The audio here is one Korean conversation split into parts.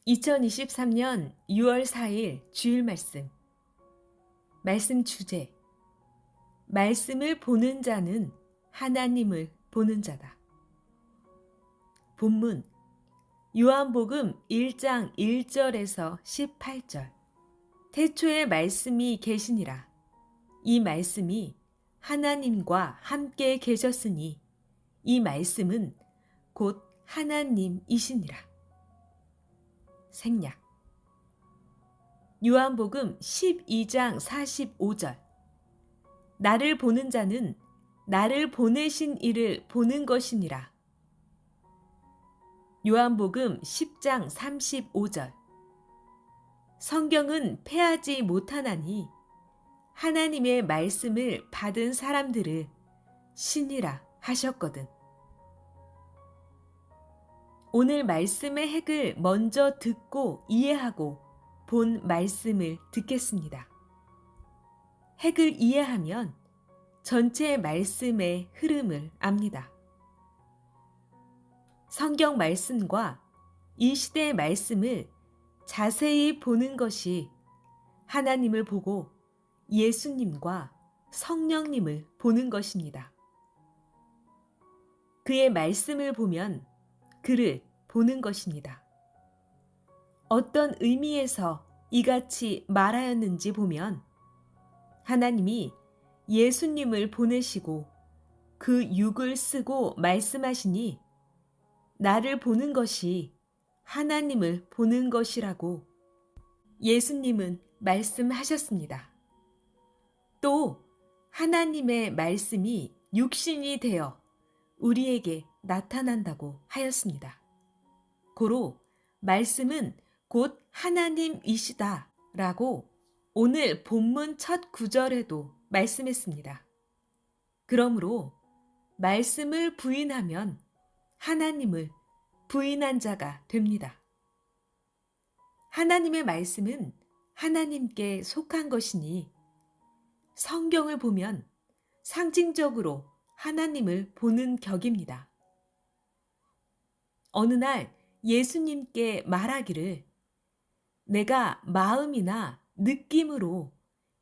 2023년 6월 4일 주일 말씀 주제. 말씀을 보는 자는 하나님을 보는 자다. 본문 요한복음 1장 1절에서 18절. 태초에 말씀이 계시니라. 이 말씀이 하나님과 함께 계셨으니 이 말씀은 곧 하나님이시니라. 생략. 요한복음 12장 45절. 나를 보는 자는 나를 보내신 이를 보는 것이니라. 요한복음 10장 35절. 성경은 패하지 못하나니 하나님의 말씀을 받은 사람들을 신이라 하셨거든. 오늘 말씀의 핵을 먼저 듣고 이해하고 본 말씀을 듣겠습니다. 핵을 이해하면 전체 말씀의 흐름을 압니다. 성경 말씀과 이 시대의 말씀을 자세히 보는 것이 하나님을 보고 예수님과 성령님을 보는 것입니다. 그의 말씀을 보면 그를 보는 것입니다. 어떤 의미에서 이같이 말하였는지 보면 하나님이 예수님을 보내시고 그 육을 쓰고 말씀하시니 나를 보는 것이 하나님을 보는 것이라고 예수님은 말씀하셨습니다. 또 하나님의 말씀이 육신이 되어 우리에게 나타난다고 하였습니다. 고로 말씀은 곧 하나님이시다 라고 오늘 본문 첫 구절에도 말씀했습니다. 그러므로 말씀을 부인하면 하나님을 부인한 자가 됩니다. 하나님의 말씀은 하나님께 속한 것이니 성경을 보면 상징적으로 하나님을 보는 격입니다. 어느 날 예수님께 말하기를 내가 마음이나 느낌으로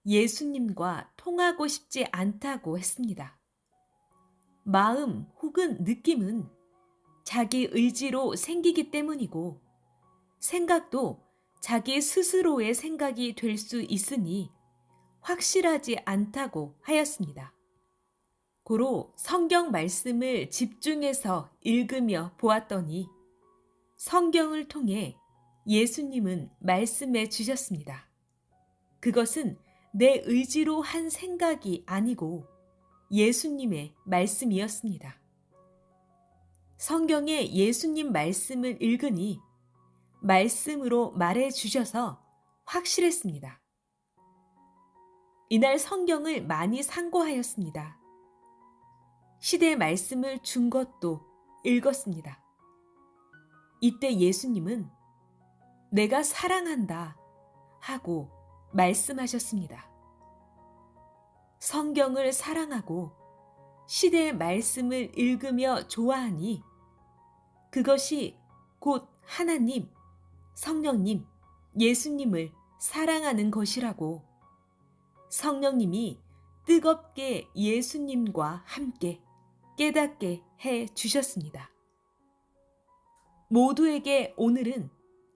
예수님과 통하고 싶지 않다고 했습니다. 마음 혹은 느낌은 자기 의지로 생기기 때문이고 생각도 자기 스스로의 생각이 될 수 있으니 확실하지 않다고 하였습니다. 고로 성경 말씀을 집중해서 읽으며 보았더니 성경을 통해 예수님은 말씀해 주셨습니다. 그것은 내 의지로 한 생각이 아니고 예수님의 말씀이었습니다. 성경에 예수님 말씀을 읽으니 말씀으로 말해 주셔서 확실했습니다. 이날 성경을 많이 상고하였습니다. 시대의 말씀을 준 것도 읽었습니다. 이때 예수님은 내가 사랑한다 하고 말씀하셨습니다. 성경을 사랑하고 시대의 말씀을 읽으며 좋아하니 그것이 곧 하나님, 성령님, 예수님을 사랑하는 것이라고 성령님이 뜨겁게 예수님과 함께 깨닫게 해 주셨습니다. 모두에게 오늘은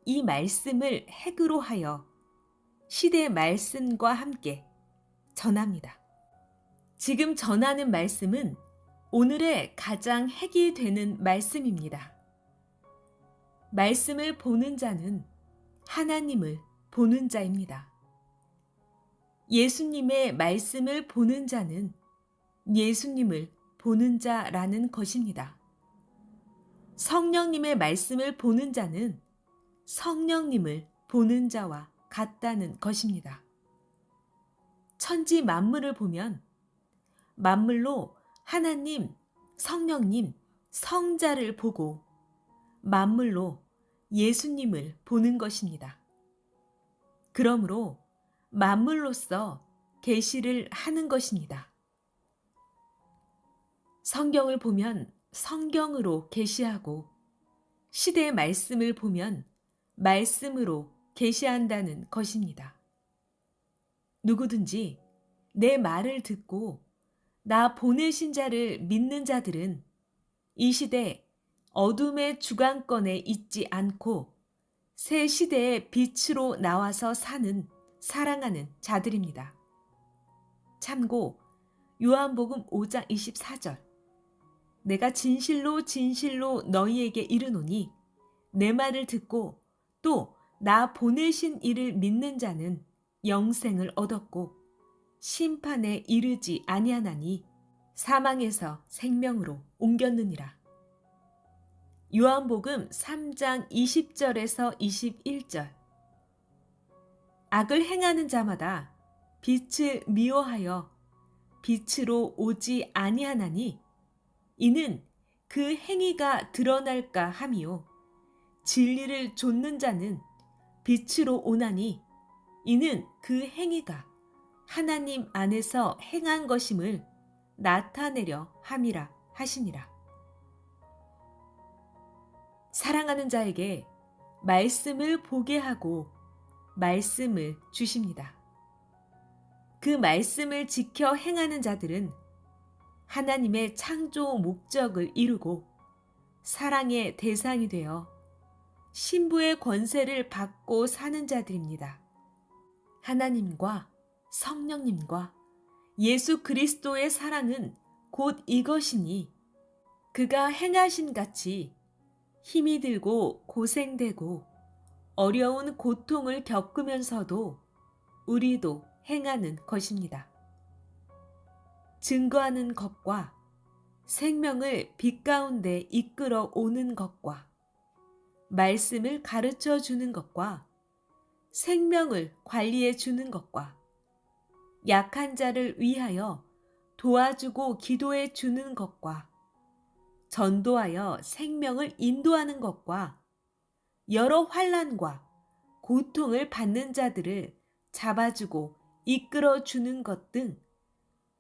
이 말씀을 핵으로 하여 시대의 말씀과 함께 전합니다. 지금 전하는 말씀은 오늘의 가장 핵이 되는 말씀입니다. 말씀을 보는 자는 하나님을 보는 자입니다. 예수님의 말씀을 보는 자는 예수님을 보는 자라는 것입니다. 성령님의 말씀을 보는 자는 성령님을 보는 자와 같다는 것입니다. 천지 만물을 보면 만물로 하나님, 성령님, 성자를 보고 만물로 예수님을 보는 것입니다. 그러므로 만물로서 계시를 하는 것입니다. 성경을 보면 성경으로 계시하고 시대의 말씀을 보면 말씀으로 계시한다는 것입니다. 누구든지 내 말을 듣고 나 보내신 자를 믿는 자들은 이 시대 어둠의 주관권에 있지 않고 새 시대의 빛으로 나와서 사는 사랑하는 자들입니다. 참고 요한복음 5장 24절 내가 진실로 진실로 너희에게 이르노니 내 말을 듣고 또 나 보내신 이를 믿는 자는 영생을 얻었고 심판에 이르지 아니하나니 사망에서 생명으로 옮겼느니라. 요한복음 3장 20절에서 21절 악을 행하는 자마다 빛을 미워하여 빛으로 오지 아니하나니 이는 그 행위가 드러날까 함이요 진리를 좇는 자는 빛으로 오나니 이는 그 행위가 하나님 안에서 행한 것임을 나타내려 함이라 하시니라. 사랑하는 자에게 말씀을 보게 하고 말씀을 주십니다. 그 말씀을 지켜 행하는 자들은 하나님의 창조 목적을 이루고 사랑의 대상이 되어 신부의 권세를 받고 사는 자들입니다. 하나님과 성령님과 예수 그리스도의 사랑은 곧 이것이니 그가 행하신 같이 힘이 들고 고생되고 어려운 고통을 겪으면서도 우리도 행하는 것입니다. 증거하는 것과 생명을 빛 가운데 이끌어 오는 것과 말씀을 가르쳐 주는 것과 생명을 관리해 주는 것과 약한 자를 위하여 도와주고 기도해 주는 것과 전도하여 생명을 인도하는 것과 여러 환난과 고통을 받는 자들을 잡아주고 이끌어 주는 것 등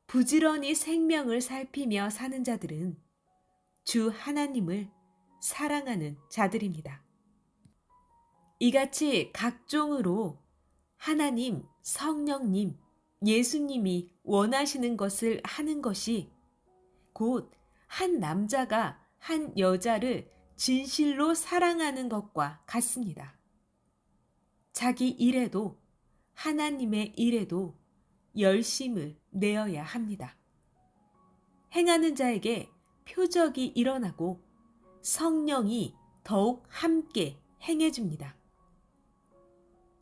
부지런히 생명을 살피며 사는 자들은 주 하나님을 사랑하는 자들입니다. 이같이 각종으로 하나님, 성령님, 예수님이 원하시는 것을 하는 것이 곧 한 남자가 한 여자를 진실로 사랑하는 것과 같습니다. 자기 일에도 하나님의 일에도 열심을 내어야 합니다. 행하는 자에게 표적이 일어나고 성령이 더욱 함께 행해줍니다.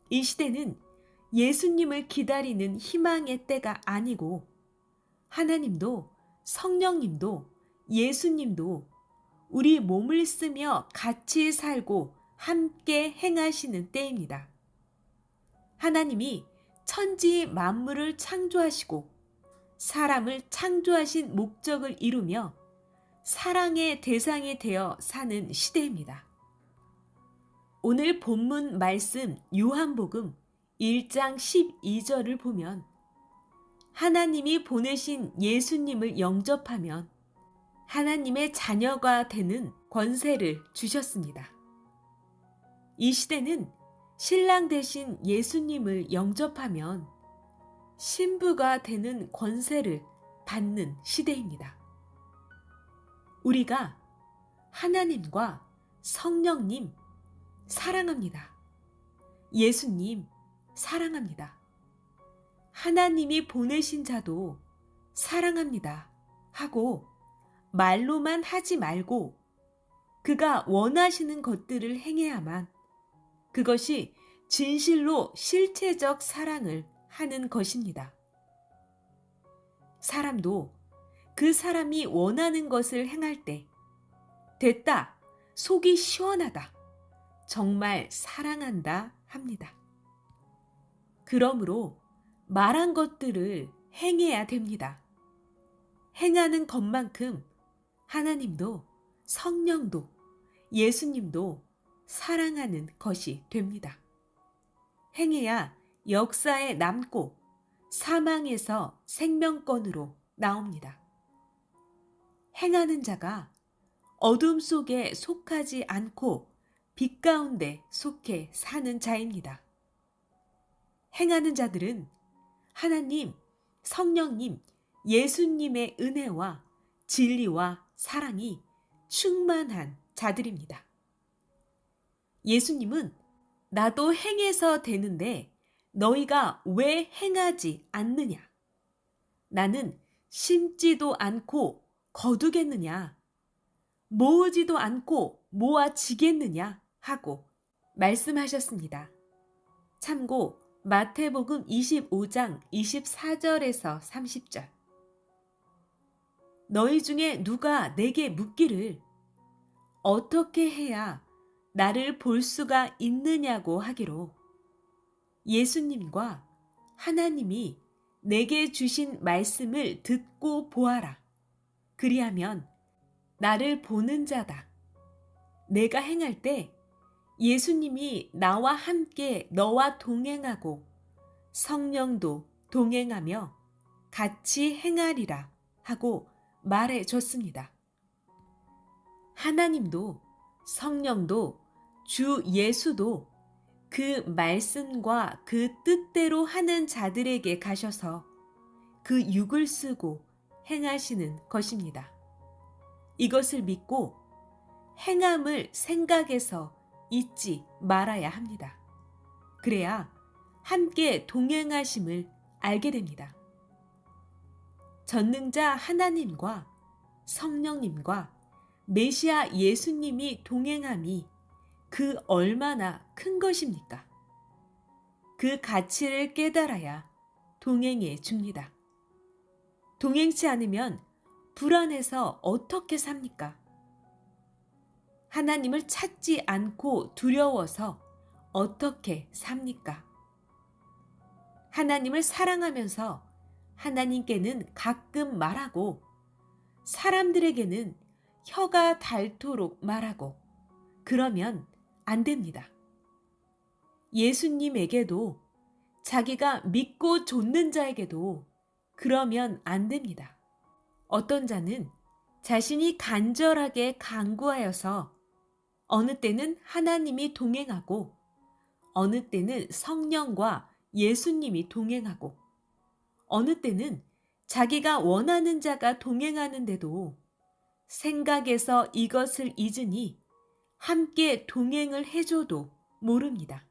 이 시대는 예수님을 기다리는 희망의 때가 아니고 하나님도 성령님도 예수님도 우리 몸을 쓰며 같이 살고 함께 행하시는 때입니다. 하나님이 천지 만물을 창조하시고 사람을 창조하신 목적을 이루며 사랑의 대상이 되어 사는 시대입니다. 오늘 본문 말씀 요한복음 1장 12절을 보면 하나님이 보내신 예수님을 영접하면 하나님의 자녀가 되는 권세를 주셨습니다. 이 시대는 신랑 되신 예수님을 영접하면 신부가 되는 권세를 받는 시대입니다. 우리가 하나님과 성령님 사랑합니다. 예수님 사랑합니다. 하나님이 보내신 자도 사랑합니다 하고 말로만 하지 말고 그가 원하시는 것들을 행해야만 그것이 진실로 실체적 사랑을 하는 것입니다. 사람도 그 사람이 원하는 것을 행할 때 됐다, 속이 시원하다, 정말 사랑한다 합니다. 그러므로 말한 것들을 행해야 됩니다. 행하는 것만큼 하나님도 성령도 예수님도 사랑하는 것이 됩니다. 행해야 역사에 남고 사망에서 생명권으로 나옵니다. 행하는 자가 어둠 속에 속하지 않고 빛 가운데 속해 사는 자입니다. 행하는 자들은 하나님, 성령님, 예수님의 은혜와 진리와 사랑이 충만한 자들입니다. 예수님은 나도 행해서 되는데 너희가 왜 행하지 않느냐? 나는 심지도 않고 거두겠느냐? 모으지도 않고 모아지겠느냐? 하고 말씀하셨습니다. 참고 마태복음 25장 24절에서 30절. 너희 중에 누가 내게 묻기를 어떻게 해야 나를 볼 수가 있느냐고 하기로 예수님과 하나님이 내게 주신 말씀을 듣고 보아라. 그리하면 나를 보는 자다. 내가 행할 때 예수님이 나와 함께 너와 동행하고 성령도 동행하며 같이 행하리라 하고 말해 줬습니다. 하나님도 성령도 주 예수도 그 말씀과 그 뜻대로 하는 자들에게 가셔서 그 육을 쓰고 행하시는 것입니다. 이것을 믿고 행함을 생각해서 잊지 말아야 합니다. 그래야 함께 동행하심을 알게 됩니다. 전능자 하나님과 성령님과 메시아 예수님이 동행함이 그 얼마나 큰 것입니까? 그 가치를 깨달아야 동행해 줍니다. 동행치 않으면 불안해서 어떻게 삽니까? 하나님을 찾지 않고 두려워서 어떻게 삽니까? 하나님을 사랑하면서 하나님께는 가끔 말하고 사람들에게는 혀가 닳도록 말하고 그러면 안 됩니다. 예수님에게도 자기가 믿고 좇는 자에게도 그러면 안 됩니다. 어떤 자는 자신이 간절하게 간구하여서 어느 때는 하나님이 동행하고 어느 때는 성령과 예수님이 동행하고 어느 때는 자기가 원하는 자가 동행하는데도 생각에서 이것을 잊으니 함께 동행을 해줘도 모릅니다.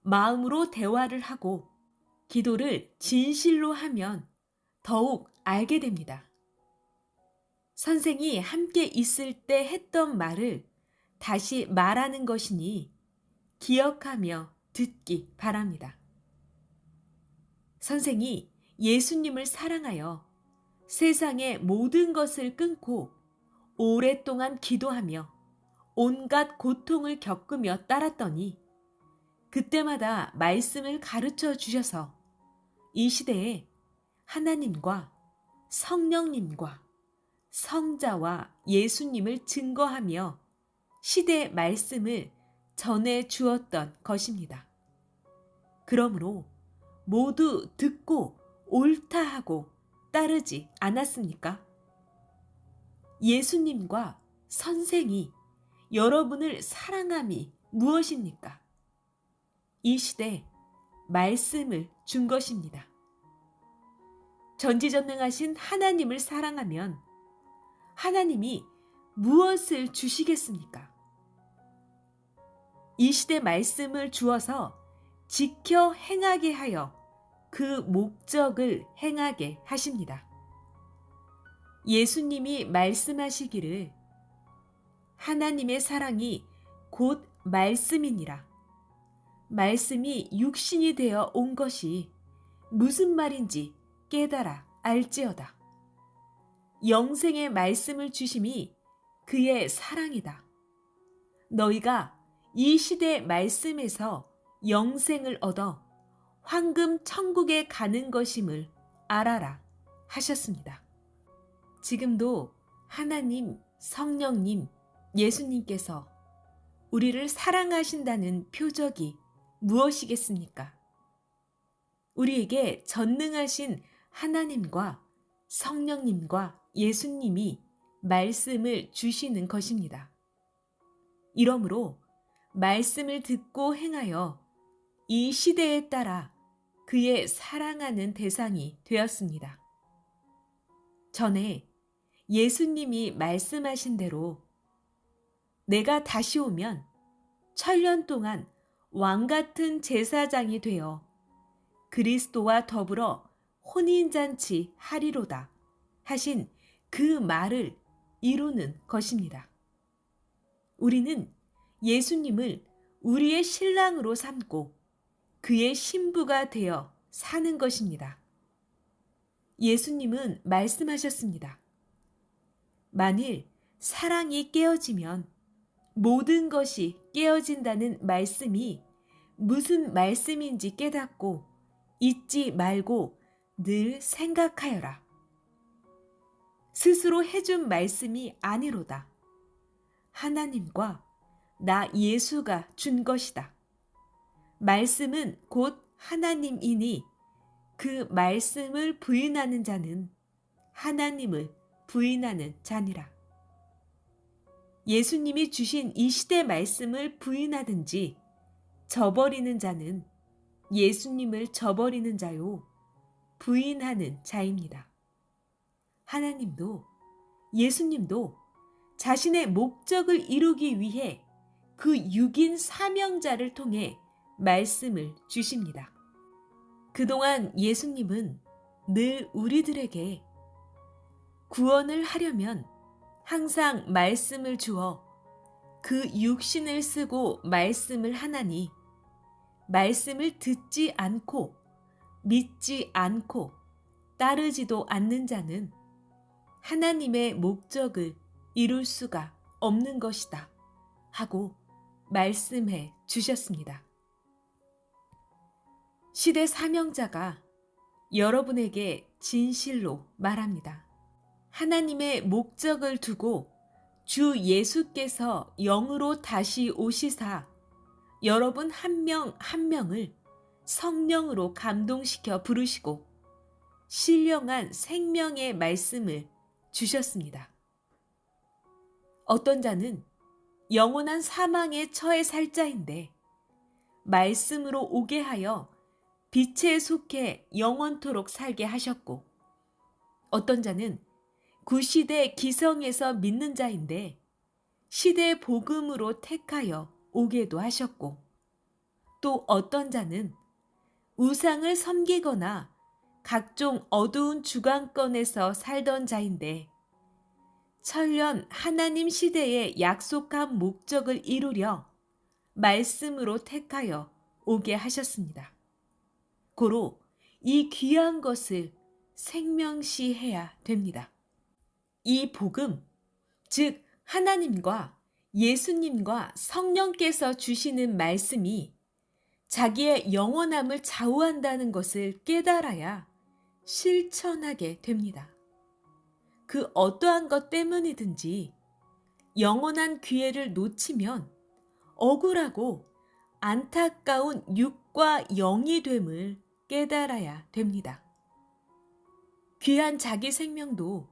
마음으로 대화를 하고 기도를 진실로 하면 더욱 알게 됩니다. 선생이 함께 있을 때 했던 말을 다시 말하는 것이니 기억하며 듣기 바랍니다. 선생이 예수님을 사랑하여 세상의 모든 것을 끊고 오랫동안 기도하며 온갖 고통을 겪으며 따랐더니 그때마다 말씀을 가르쳐 주셔서 이 시대에 하나님과 성령님과 성자와 예수님을 증거하며 시대의 말씀을 전해 주었던 것입니다. 그러므로 모두 듣고 옳다 하고 따르지 않았습니까? 예수님과 선생이 여러분을 사랑함이 무엇입니까? 이 시대 말씀을 준 것입니다. 전지전능하신 하나님을 사랑하면 하나님이 무엇을 주시겠습니까? 이 시대 말씀을 주어서 지켜 행하게 하여 그 목적을 행하게 하십니다. 예수님이 말씀하시기를 하나님의 사랑이 곧 말씀이니라. 말씀이 육신이 되어 온 것이 무슨 말인지 깨달아 알지어다. 영생의 말씀을 주심이 그의 사랑이다. 너희가 이 시대 말씀에서 영생을 얻어 황금 천국에 가는 것임을 알아라 하셨습니다. 지금도 하나님, 성령님, 예수님께서 우리를 사랑하신다는 표적이 무엇이겠습니까? 우리에게 전능하신 하나님과 성령님과 예수님이 말씀을 주시는 것입니다. 이러므로 말씀을 듣고 행하여 이 시대에 따라 그의 사랑하는 대상이 되었습니다. 전에 예수님이 말씀하신 대로 내가 다시 오면 천년 동안 왕 같은 제사장이 되어 그리스도와 더불어 혼인잔치 하리로다 하신 그 말을 이루는 것입니다. 우리는 예수님을 우리의 신랑으로 삼고 그의 신부가 되어 사는 것입니다. 예수님은 말씀하셨습니다. 만일 사랑이 깨어지면 모든 것이 깨어진다는 말씀이 무슨 말씀인지 깨닫고 잊지 말고 늘 생각하여라. 스스로 해준 말씀이 아니로다. 하나님과 나 예수가 준 것이다. 말씀은 곧 하나님이니 그 말씀을 부인하는 자는 하나님을 부인하는 자니라. 예수님이 주신 이 시대 말씀을 부인하든지 저버리는 자는 예수님을 저버리는 자요, 부인하는 자입니다. 하나님도 예수님도 자신의 목적을 이루기 위해 그 6인 사명자를 통해 말씀을 주십니다. 그동안 예수님은 늘 우리들에게 구원을 하려면 항상 말씀을 주어 그 육신을 쓰고 말씀을 하나니 말씀을 듣지 않고 믿지 않고 따르지도 않는 자는 하나님의 목적을 이룰 수가 없는 것이다 하고 말씀해 주셨습니다. 시대 사명자가 여러분에게 진실로 말합니다. 하나님의 목적을 두고 주 예수께서 영으로 다시 오시사 여러분 한 명 한 명을 성령으로 감동시켜 부르시고 신령한 생명의 말씀을 주셨습니다. 어떤 자는 영원한 사망에 처해 살 자인데 말씀으로 오게 하여 빛에 속해 영원토록 살게 하셨고, 어떤 자는 구시대 기성에서 믿는 자인데 시대 복음으로 택하여 오게도 하셨고, 또 어떤 자는 우상을 섬기거나 각종 어두운 주관권에서 살던 자인데 천년 하나님 시대의 약속한 목적을 이루려 말씀으로 택하여 오게 하셨습니다. 고로 이 귀한 것을 생명시해야 됩니다. 이 복음, 즉 하나님과 예수님과 성령께서 주시는 말씀이 자기의 영원함을 좌우한다는 것을 깨달아야 실천하게 됩니다. 그 어떠한 것 때문이든지 영원한 기회를 놓치면 억울하고 안타까운 육과 영이 됨을 깨달아야 됩니다. 귀한 자기 생명도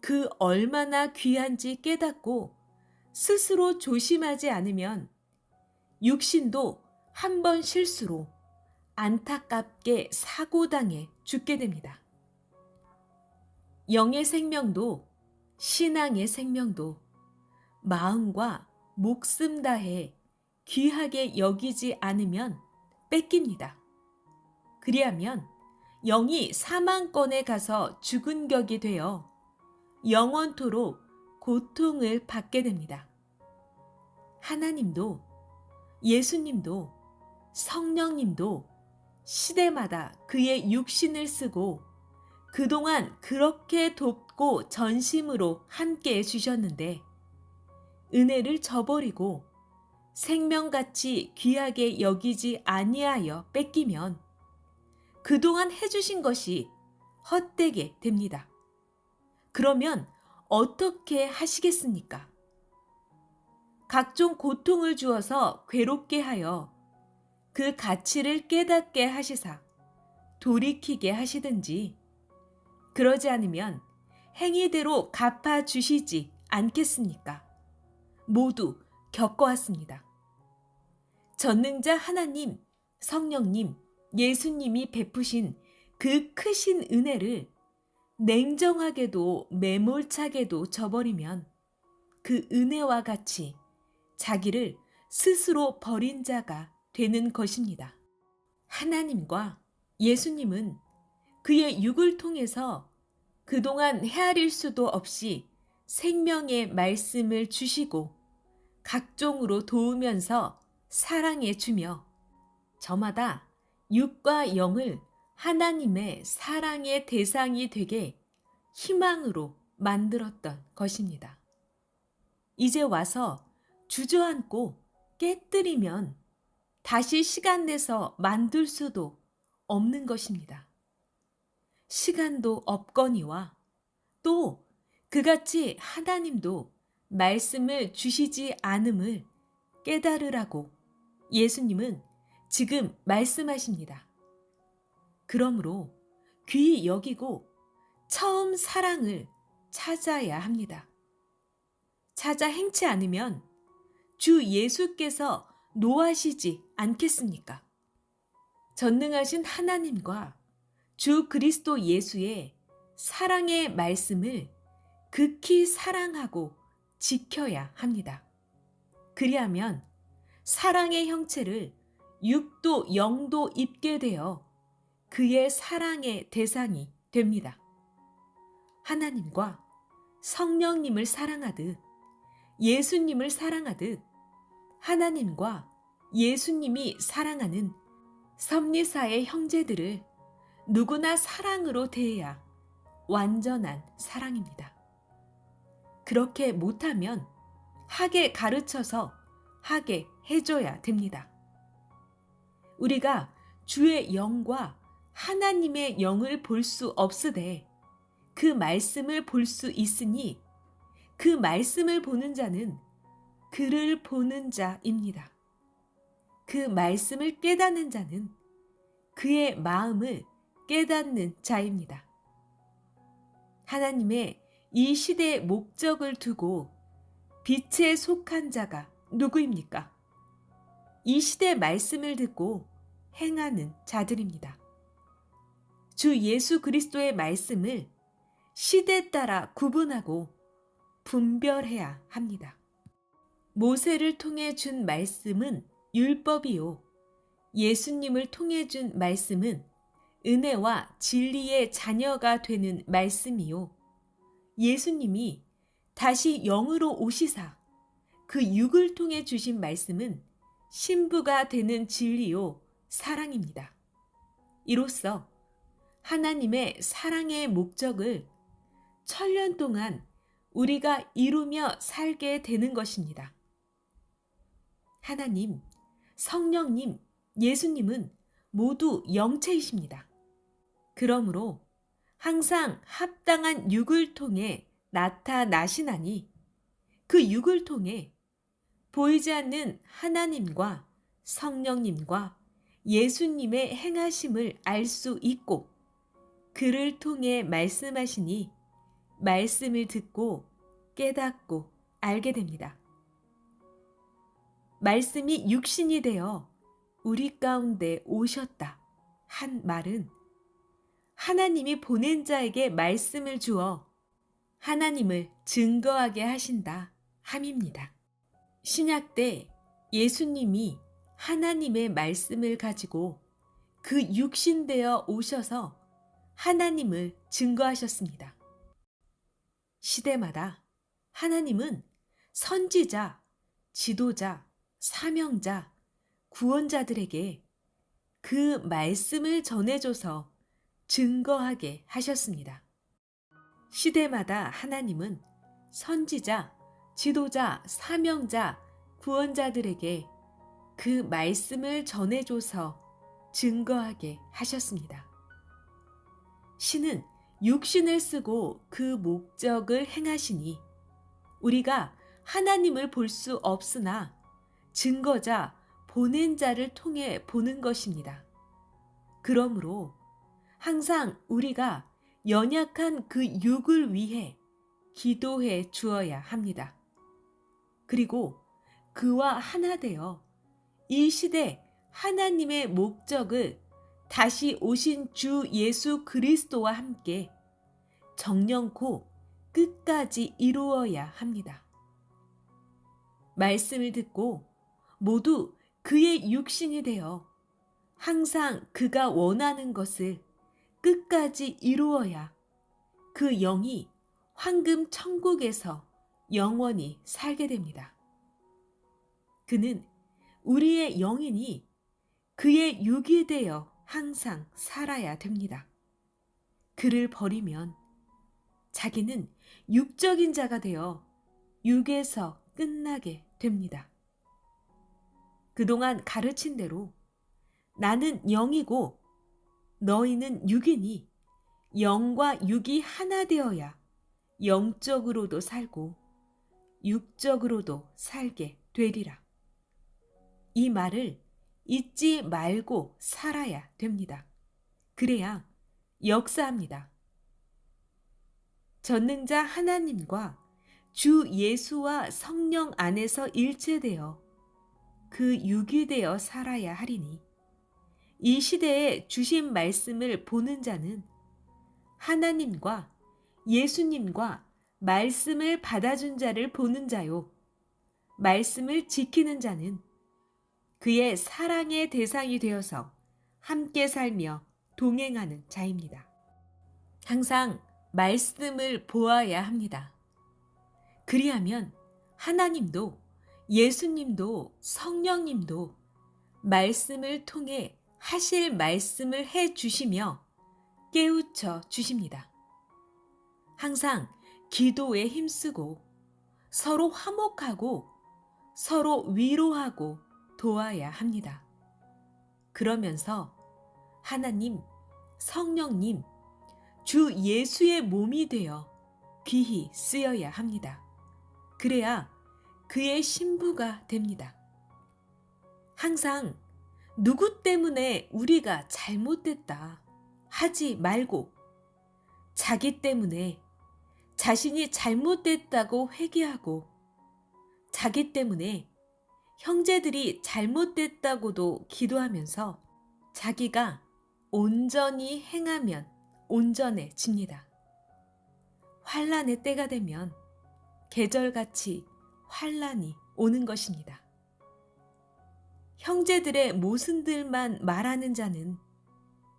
그 얼마나 귀한지 깨닫고 스스로 조심하지 않으면 육신도 한 번 실수로 안타깝게 사고당해 죽게 됩니다. 영의 생명도 신앙의 생명도 마음과 목숨 다해 귀하게 여기지 않으면 뺏깁니다. 그리하면 영이 사망권에 가서 죽은 격이 되어 영원토록 고통을 받게 됩니다. 하나님도 예수님도 성령님도 시대마다 그의 육신을 쓰고 그동안 그렇게 돕고 전심으로 함께 해주셨는데 은혜를 저버리고 생명같이 귀하게 여기지 아니하여 뺏기면 그동안 해주신 것이 헛되게 됩니다. 그러면 어떻게 하시겠습니까? 각종 고통을 주어서 괴롭게 하여 그 가치를 깨닫게 하시사 돌이키게 하시든지 그러지 않으면 행위대로 갚아주시지 않겠습니까? 모두 겪어왔습니다. 전능자 하나님, 성령님, 예수님이 베푸신 그 크신 은혜를 냉정하게도 매몰차게도 저버리면 그 은혜와 같이 자기를 스스로 버린 자가 되는 것입니다. 하나님과 예수님은 그의 육을 통해서 그동안 헤아릴 수도 없이 생명의 말씀을 주시고 각종으로 도우면서 사랑해 주며 저마다 육과 영을 하나님의 사랑의 대상이 되게 희망으로 만들었던 것입니다. 이제 와서 주저앉고 깨뜨리면 다시 시간 내서 만들 수도 없는 것입니다. 시간도 없거니와 또 그같이 하나님도 말씀을 주시지 않음을 깨달으라고 예수님은 지금 말씀하십니다. 그러므로 귀히 여기고 처음 사랑을 찾아야 합니다. 찾아 행치 않으면 주 예수께서 노하시지 않겠습니까? 전능하신 하나님과 주 그리스도 예수의 사랑의 말씀을 극히 사랑하고 지켜야 합니다. 그리하면 사랑의 형체를 육도 영도 입게 되어 그의 사랑의 대상이 됩니다. 하나님과 성령님을 사랑하듯 예수님을 사랑하듯 하나님과 예수님이 사랑하는 섭리사의 형제들을 누구나 사랑으로 대해야 완전한 사랑입니다. 그렇게 못하면 하게 가르쳐서 하게 해줘야 됩니다. 우리가 주의 영과 하나님의 영을 볼 수 없으되 그 말씀을 볼 수 있으니 그 말씀을 보는 자는 그를 보는 자입니다. 그 말씀을 깨닫는 자는 그의 마음을 깨닫는 자입니다. 하나님의 이 시대의 목적을 두고 빛에 속한 자가 누구입니까? 이 시대 말씀을 듣고 행하는 자들입니다. 주 예수 그리스도의 말씀을 시대 따라 구분하고 분별해야 합니다. 모세를 통해 준 말씀은 율법이요. 예수님을 통해 준 말씀은 은혜와 진리의 자녀가 되는 말씀이요. 예수님이 다시 영으로 오시사 그 육을 통해 주신 말씀은 신부가 되는 진리요. 사랑입니다. 이로써 하나님의 사랑의 목적을 천년 동안 우리가 이루며 살게 되는 것입니다. 하나님, 성령님, 예수님은 모두 영체이십니다. 그러므로 항상 합당한 육을 통해 나타나시나니 그 육을 통해 보이지 않는 하나님과 성령님과 예수님의 행하심을 알 수 있고 그를 통해 말씀하시니 말씀을 듣고 깨닫고 알게 됩니다. 말씀이 육신이 되어 우리 가운데 오셨다 한 말은 하나님이 보낸 자에게 말씀을 주어 하나님을 증거하게 하신다 함입니다. 신약 때 예수님이 하나님의 말씀을 가지고 그 육신되어 오셔서 하나님을 증거하셨습니다. 시대마다 하나님은 선지자, 지도자, 사명자, 구원자들에게 그 말씀을 전해줘서 증거하게 하셨습니다. 시대마다 하나님은 선지자, 지도자, 사명자, 구원자들에게 그 말씀을 전해줘서 증거하게 하셨습니다. 신은 육신을 쓰고 그 목적을 행하시니 우리가 하나님을 볼 수 없으나 증거자, 보낸 자를 통해 보는 것입니다. 그러므로 항상 우리가 연약한 그 육을 위해 기도해 주어야 합니다. 그리고 그와 하나 되어 이 시대 하나님의 목적을 다시 오신 주 예수 그리스도와 함께 정령코 끝까지 이루어야 합니다. 말씀을 듣고 모두 그의 육신이 되어 항상 그가 원하는 것을 끝까지 이루어야 그 영이 황금 천국에서 영원히 살게 됩니다. 그는 우리의 영이니 그의 육이 되어 항상 살아야 됩니다. 그를 버리면 자기는 육적인 자가 되어 육에서 끝나게 됩니다. 그동안 가르친 대로 나는 영이고 너희는 육이니 영과 육이 하나 되어야 영적으로도 살고 육적으로도 살게 되리라. 이 말을 잊지 말고 살아야 됩니다. 그래야 역사합니다. 전능자 하나님과 주 예수와 성령 안에서 일체되어 그 육이 되어 살아야 하리니 이 시대에 주신 말씀을 보는 자는 하나님과 예수님과 말씀을 받아준 자를 보는 자요. 말씀을 지키는 자는 그의 사랑의 대상이 되어서 함께 살며 동행하는 자입니다. 항상 말씀을 보아야 합니다. 그리하면 하나님도 예수님도 성령님도 말씀을 통해 하실 말씀을 해 주시며 깨우쳐 주십니다. 항상 기도에 힘쓰고 서로 화목하고 서로 위로하고 도와야 합니다. 그러면서 하나님, 성령님, 주 예수의 몸이 되어 귀히 쓰여야 합니다. 그래야 그의 신부가 됩니다. 항상 누구 때문에 우리가 잘못됐다 하지 말고 자기 때문에 자신이 잘못됐다고 회개하고 자기 때문에 형제들이 잘못됐다고도 기도하면서 자기가 온전히 행하면 온전해집니다. 환난의 때가 되면 계절같이 환난이 오는 것입니다. 형제들의 모순들만 말하는 자는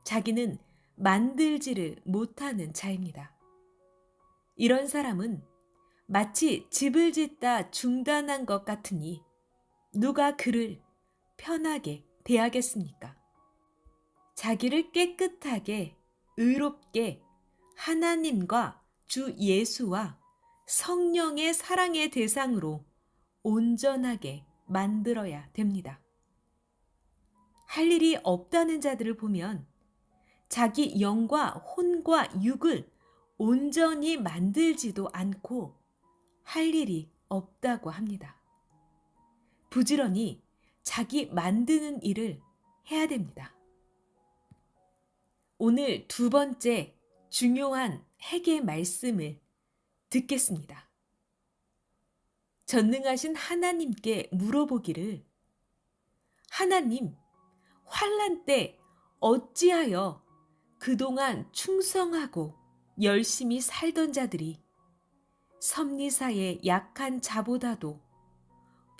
자기는 만들지를 못하는 자입니다. 이런 사람은 마치 집을 짓다 중단한 것 같으니 누가 그를 편하게 대하겠습니까? 자기를 깨끗하게 의롭게 하나님과 주 예수와 성령의 사랑의 대상으로 온전하게 만들어야 됩니다. 할 일이 없다는 자들을 보면 자기 영과 혼과 육을 온전히 만들지도 않고 할 일이 없다고 합니다. 부지런히 자기 만드는 일을 해야 됩니다. 오늘 두 번째 중요한 핵의 말씀을 듣겠습니다. 전능하신 하나님께 물어보기를 하나님, 환난 때 어찌하여 그동안 충성하고 열심히 살던 자들이 섭리사의 약한 자보다도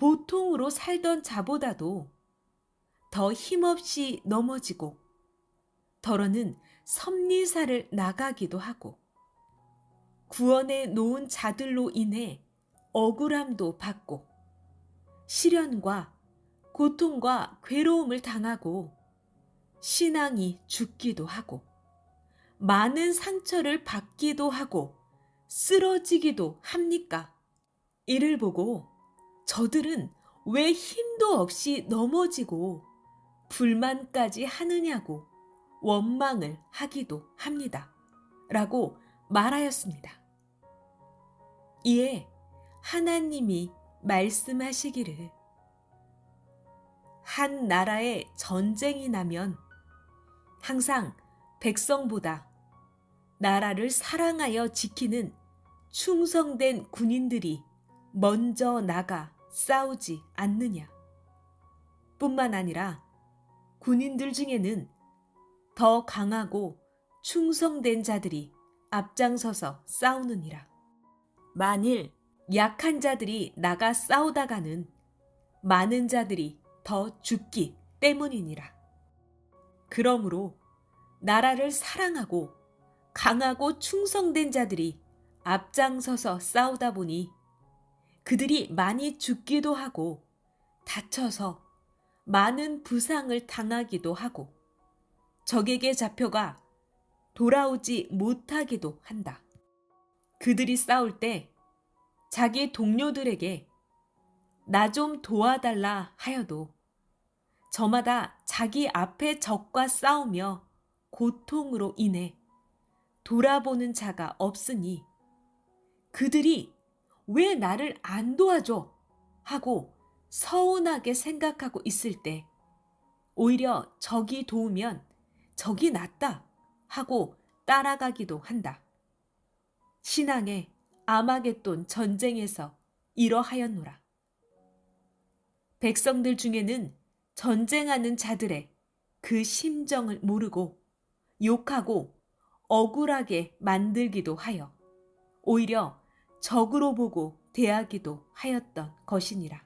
보통으로 살던 자보다도 더 힘없이 넘어지고 더러는 섭리사를 나가기도 하고 구원해 놓은 자들로 인해 억울함도 받고 시련과 고통과 괴로움을 당하고 신앙이 죽기도 하고 많은 상처를 받기도 하고 쓰러지기도 합니까? 이를 보고 저들은 왜 힘도 없이 넘어지고 불만까지 하느냐고 원망을 하기도 합니다. 라고 말하였습니다. 이에 하나님이 말씀하시기를 한 나라에 전쟁이 나면 항상 백성보다 나라를 사랑하여 지키는 충성된 군인들이 먼저 나가 싸우지 않느냐. 적뿐만 아니라 군인들 중에는 더 강하고 충성된 자들이 앞장서서 싸우느니라. 만일 약한 자들이 나가 싸우다가는 많은 자들이 더 죽기 때문이니라. 그러므로 나라를 사랑하고 강하고 충성된 자들이 앞장서서 싸우다 보니 그들이 많이 죽기도 하고 다쳐서 많은 부상을 당하기도 하고 적에게 잡혀가 돌아오지 못하기도 한다. 그들이 싸울 때 자기 동료들에게 나 좀 도와달라 하여도 저마다 자기 앞에 적과 싸우며 고통으로 인해 돌아보는 자가 없으니 그들이 왜 나를 안 도와줘 하고 서운하게 생각하고 있을 때 오히려 적이 도우면 적이 낫다 하고 따라가기도 한다. 신앙의 아마겟돈 전쟁에서 이러하였노라. 백성들 중에는 전쟁하는 자들의 그 심정을 모르고 욕하고 억울하게 만들기도 하여 오히려 적으로 보고 대하기도 하였던 것이니라.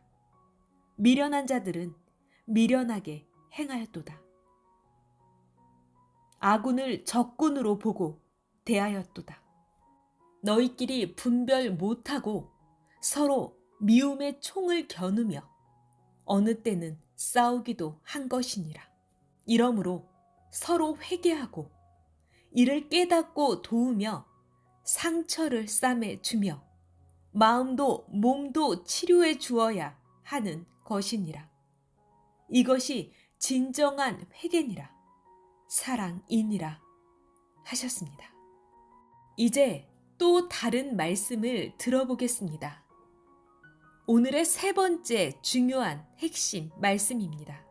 미련한 자들은 미련하게 행하였도다. 아군을 적군으로 보고 대하였도다. 너희끼리 분별 못하고 서로 미움의 총을 겨누며 어느 때는 싸우기도 한 것이니라. 이러므로 서로 회개하고 이를 깨닫고 도우며 상처를 싸매 주며 마음도 몸도 치료해 주어야 하는 것이니라. 이것이 진정한 회개니라. 사랑이니라 하셨습니다. 이제 또 다른 말씀을 들어보겠습니다. 오늘의 세 번째 중요한 핵심 말씀입니다.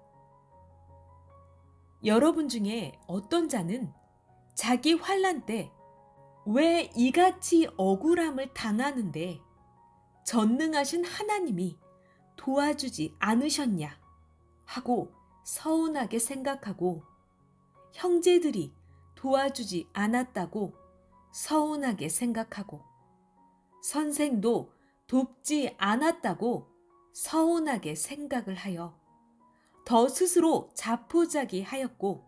여러분 중에 어떤 자는 자기 환난 때 왜 이같이 억울함을 당하는데 전능하신 하나님이 도와주지 않으셨냐 하고 서운하게 생각하고 형제들이 도와주지 않았다고 서운하게 생각하고 선생도 돕지 않았다고 서운하게 생각을 하여 더 스스로 자포자기하였고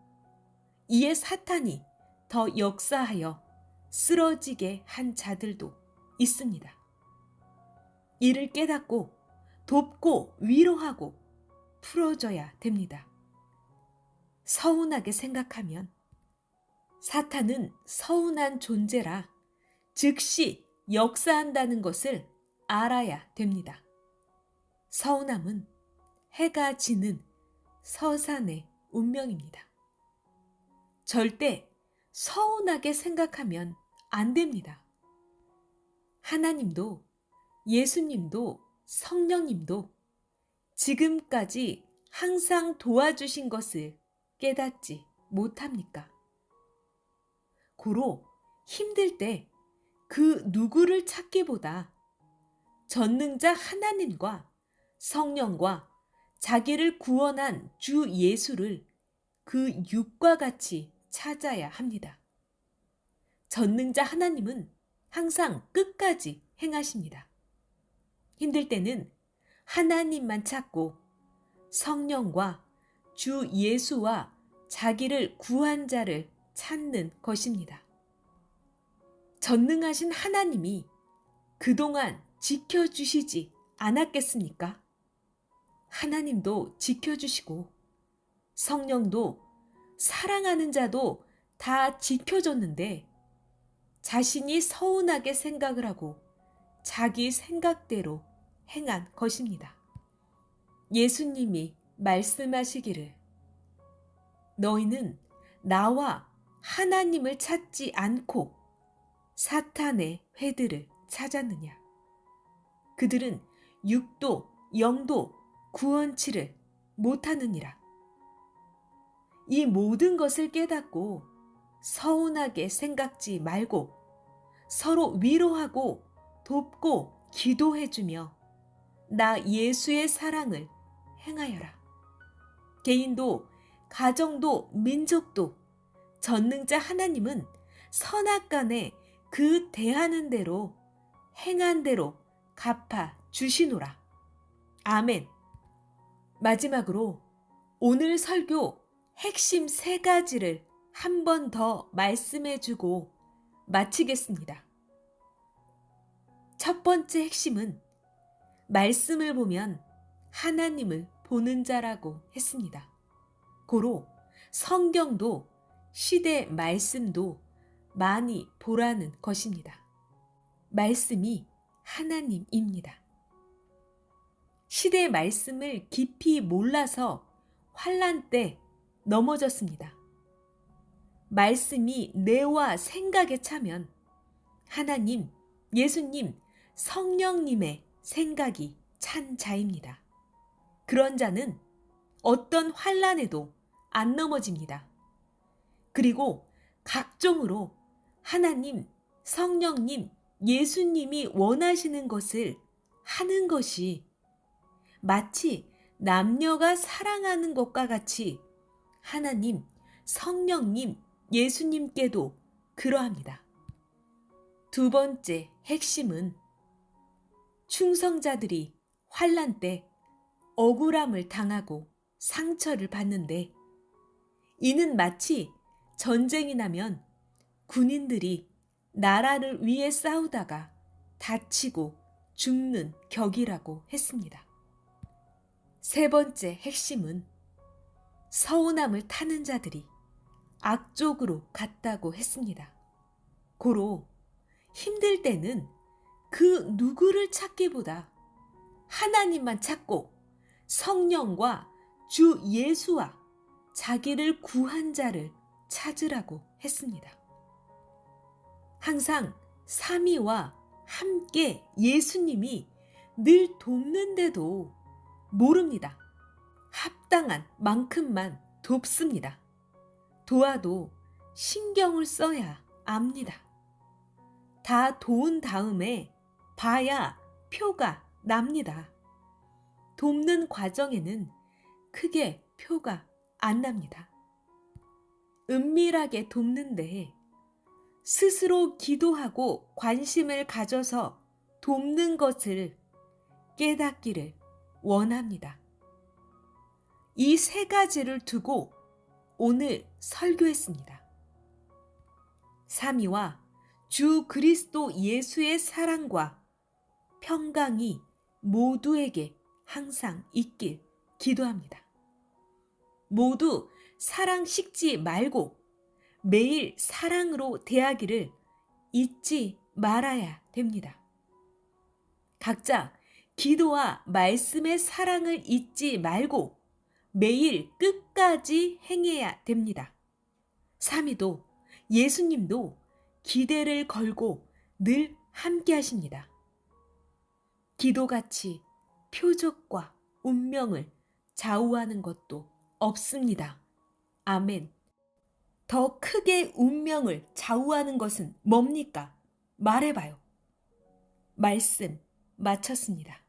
이에 사탄이 더 역사하여 쓰러지게 한 자들도 있습니다. 이를 깨닫고 돕고 위로하고 풀어줘야 됩니다. 서운하게 생각하면 사탄은 서운한 존재라 즉시 역사한다는 것을 알아야 됩니다. 서운함은 해가 지는 서산의 운명입니다. 절대 서운하게 생각하면 안 됩니다. 하나님도 예수님도 성령님도 지금까지 항상 도와주신 것을 깨닫지 못합니까? 고로 힘들 때 그 누구를 찾기보다 전능자 하나님과 성령과 자기를 구원한 주 예수를 그 육과 같이 찾아야 합니다. 전능자 하나님은 항상 끝까지 행하십니다. 힘들 때는 하나님만 찾고 성령과 주 예수와 자기를 구한 자를 찾는 것입니다. 전능하신 하나님이 그동안 지켜주시지 않았겠습니까? 하나님도 지켜주시고 성령도 사랑하는 자도 다 지켜줬는데 자신이 서운하게 생각을 하고 자기 생각대로 행한 것입니다. 예수님이 말씀하시기를 너희는 나와 하나님을 찾지 않고 사탄의 회들을 찾았느냐. 그들은 육도 영도 구원치를 못하느니라. 이 모든 것을 깨닫고 서운하게 생각지 말고 서로 위로하고 돕고 기도해주며 나 예수의 사랑을 행하여라. 개인도, 가정도, 민족도 전능자 하나님은 선악간에 그 대하는 대로 행한 대로 갚아 주시노라. 아멘. 마지막으로 오늘 설교 핵심 3가지를 한 번 더 말씀해 주고 마치겠습니다. 첫 번째 핵심은 말씀을 보면 하나님을 보는 자라고 했습니다. 고로 성경도 시대 말씀도 많이 보라는 것입니다. 말씀이 하나님입니다. 시대 말씀을 깊이 몰라서 환난 때 넘어졌습니다. 말씀이 뇌와 생각에 차면 하나님, 예수님, 성령님의 생각이 찬 자입니다. 그런 자는 어떤 환난에도 안 넘어집니다. 그리고 각종으로 하나님, 성령님, 예수님이 원하시는 것을 하는 것이 마치 남녀가 사랑하는 것과 같이 하나님, 성령님, 예수님께도 그러합니다. 두 번째 핵심은 충성자들이 환난 때 억울함을 당하고 상처를 받는데 이는 마치 전쟁이 나면 군인들이 나라를 위해 싸우다가 다치고 죽는 격이라고 했습니다. 세 번째 핵심은 서운함을 타는 자들이 악쪽으로 갔다고 했습니다. 고로 힘들 때는 그 누구를 찾기보다 하나님만 찾고 성령과 주 예수와 자기를 구한 자를 찾으라고 했습니다. 항상 삼위와 함께 예수님이 늘 돕는데도 모릅니다. 합당한 만큼만 돕습니다. 도와도 신경을 써야 압니다. 다 도운 다음에 봐야 표가 납니다. 돕는 과정에는 크게 표가 안 납니다. 은밀하게 돕는데 스스로 기도하고 관심을 가져서 돕는 것을 깨닫기를 원합니다. 이 3가지를 두고 오늘 설교했습니다. 삼위와 주 그리스도 예수의 사랑과 평강이 모두에게 항상 있길 기도합니다. 모두 사랑 식지 말고 매일 사랑으로 대하기를 잊지 말아야 됩니다. 각자 기도와 말씀의 사랑을 잊지 말고 매일 끝까지 행해야 됩니다. 삼위도 예수님도 기대를 걸고 늘 함께 하십니다. 기도같이 표적과 운명을 좌우하는 것도 없습니다. 아멘. 더 크게 운명을 좌우하는 것은 뭡니까? 말해봐요. 말씀 마쳤습니다.